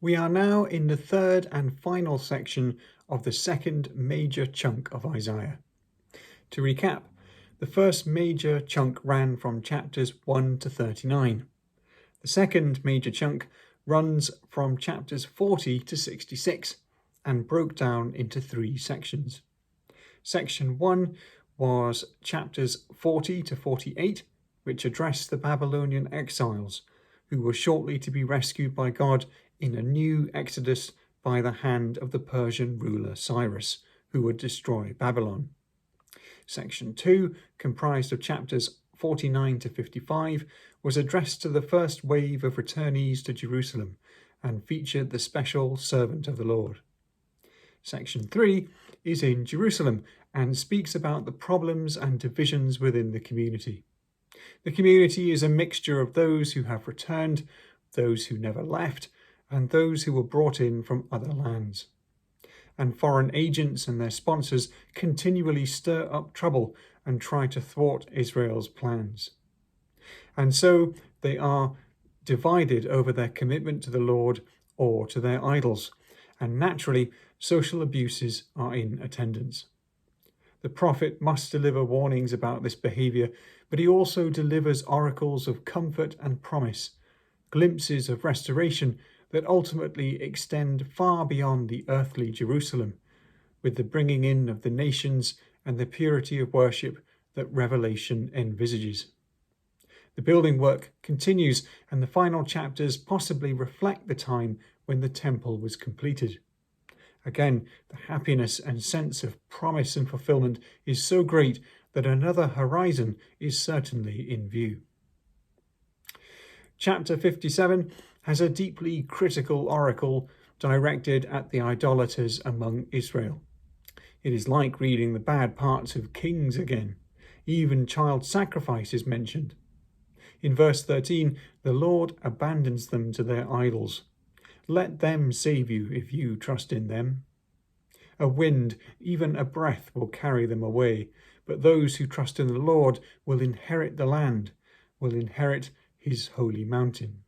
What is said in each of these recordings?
We are now in the third and final section of the second major chunk of Isaiah. To recap, the first major chunk ran from chapters 1 to 39. The second major chunk runs from chapters 40 to 66 and broke down into three sections. Section 1 was chapters 40 to 48, which addressed the Babylonian exiles, who were shortly to be rescued by God in a new exodus by the hand of the Persian ruler Cyrus, who would destroy Babylon. Section 2, comprised of chapters 49 to 55, was addressed to the first wave of returnees to Jerusalem and featured the special servant of the Lord. Section 3 is in Jerusalem and speaks about the problems and divisions within the community. The community is a mixture of those who have returned, those who never left, and those who were brought in from other lands. And foreign agents and their sponsors continually stir up trouble and try to thwart Israel's plans. And so they are divided over their commitment to the Lord or to their idols, and naturally social abuses are in attendance. The prophet must deliver warnings about this behavior, but he also delivers oracles of comfort and promise, glimpses of restoration that ultimately extend far beyond the earthly Jerusalem, with the bringing in of the nations and the purity of worship that Revelation envisages. The building work continues, and the final chapters possibly reflect the time when the temple was completed. Again, the happiness and sense of promise and fulfillment is so great that another horizon is certainly in view. Chapter 57 has a deeply critical oracle directed at the idolaters among Israel. It is like reading the bad parts of Kings again. Even child sacrifice is mentioned. In verse 13, the Lord abandons them to their idols. Let them save you if you trust in them. A wind, even a breath, will carry them away, but those who trust in the Lord will inherit the land, will inherit his holy mountain.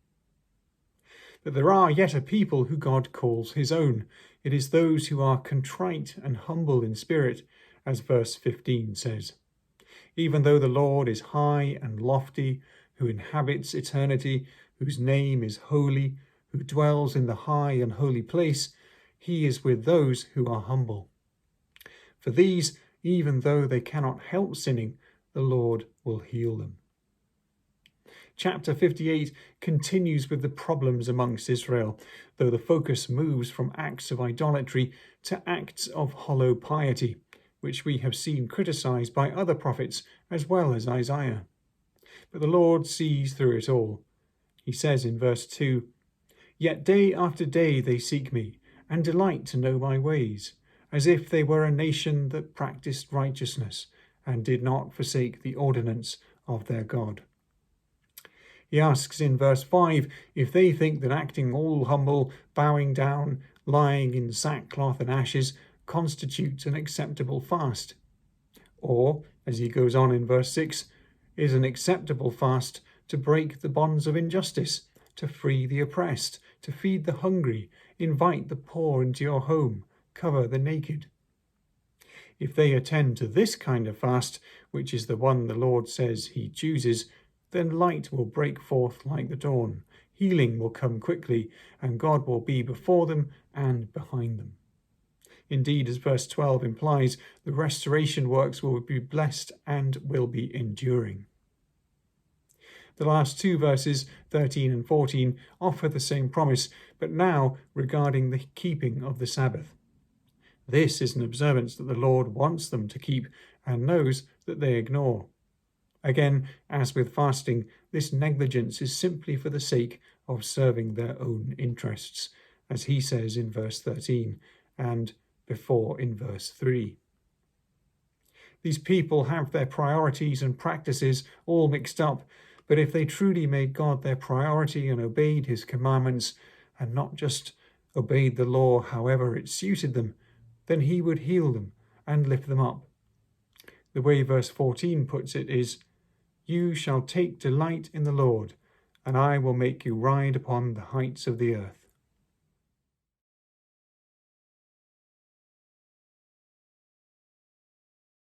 But there are yet a people who God calls his own. It is those who are contrite and humble in spirit, as verse 15 says. Even though the Lord is high and lofty, who inhabits eternity, whose name is holy, who dwells in the high and holy place, he is with those who are humble. For these, even though they cannot help sinning, the Lord will heal them. Chapter 58 continues with the problems amongst Israel, though the focus moves from acts of idolatry to acts of hollow piety, which we have seen criticized by other prophets as well as Isaiah. But the Lord sees through it all. He says in verse 2, "Yet day after day they seek me, and delight to know my ways, as if they were a nation that practiced righteousness, and did not forsake the ordinance of their God." He asks in verse 5 if they think that acting all humble, bowing down, lying in sackcloth and ashes constitutes an acceptable fast. Or, as he goes on in verse 6, is an acceptable fast to break the bonds of injustice, to free the oppressed, to feed the hungry, invite the poor into your home, cover the naked. If they attend to this kind of fast, which is the one the Lord says he chooses, then light will break forth like the dawn, healing will come quickly, and God will be before them and behind them. Indeed, as verse 12 implies, the restoration works will be blessed and will be enduring. The last two verses, 13 and 14, offer the same promise, but now regarding the keeping of the Sabbath. This is an observance that the Lord wants them to keep and knows that they ignore. Again, as with fasting, this negligence is simply for the sake of serving their own interests, as he says in verse 13 and before in verse 3. These people have their priorities and practices all mixed up, but if they truly made God their priority and obeyed his commandments, and not just obeyed the law however it suited them, then he would heal them and lift them up. The way verse 14 puts it is, "You shall take delight in the Lord, and I will make you ride upon the heights of the earth."